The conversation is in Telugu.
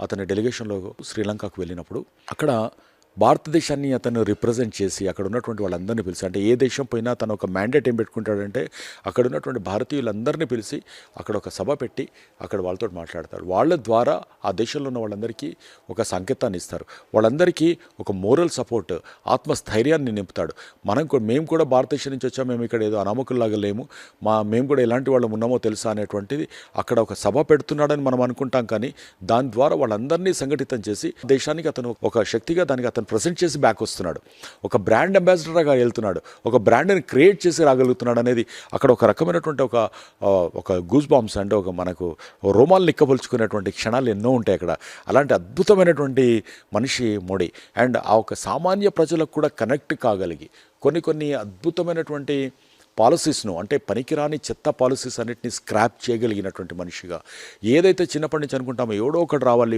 అతని డెలిగేషన్లో శ్రీలంకకు వెళ్ళినప్పుడు అక్కడ భారతదేశాన్ని అతను రిప్రజెంట్ చేసి అక్కడ ఉన్నటువంటి వాళ్ళందరినీ పిలిచి, అంటే ఏ దేశం పోయినా తను ఒక మ్యాండేట్ ఏం పెట్టుకుంటాడంటే అక్కడ ఉన్నటువంటి భారతీయులందరినీ పిలిచి అక్కడ ఒక సభ పెట్టి అక్కడ వాళ్ళతో మాట్లాడతాడు. వాళ్ళ ద్వారా ఆ దేశంలో ఉన్న వాళ్ళందరికీ ఒక సంకేతాన్ని ఇస్తారు. వాళ్ళందరికీ ఒక మోరల్ సపోర్ట్, ఆత్మస్థైర్యాన్ని నింపుతాడు. మేము కూడా భారతదేశం నుంచి వచ్చాము, మేము ఇక్కడ ఏదో అనామకుల్లాగా లేము, మేము కూడా ఎలాంటి వాళ్ళం ఉన్నామో తెలుసా అనేటువంటిది అక్కడ ఒక సభ పెడుతున్నాడని మనం అనుకుంటాం. కానీ దాని ద్వారా వాళ్ళందరినీ సంఘటితం చేసి దేశానికి అతను ఒక శక్తిగా దానికి అతను ప్రజెంట్ చేసి బ్యాక్ వస్తున్నాడు. ఒక బ్రాండ్ అంబాసిడర్గా వెళ్తున్నాడు, ఒక బ్రాండ్ని క్రియేట్ చేసి రాగలుగుతున్నాడు అనేది అక్కడ ఒక రకమైనటువంటి ఒక గూస్ బాంబ్స్ అంటే ఒక మనకు రోమాలు నిక్కబలుచుకునేటువంటి క్షణాలు ఎన్నో ఉంటాయి అక్కడ. అలాంటి అద్భుతమైనటువంటి మనిషి మోడీ. అండ్ ఆ ఒక సామాన్య ప్రజలకు కూడా కనెక్ట్ కాగలిగి కొన్ని అద్భుతమైనటువంటి పాలసీస్ను, అంటే పనికిరాని చెత్త పాలసీస్ అన్నిటిని స్క్రాప్ చేయగలిగినటువంటి మనిషిగా, ఏదైతే చిన్నప్పటి నుంచి అనుకుంటామో ఎవడో ఒకటి రావాలి,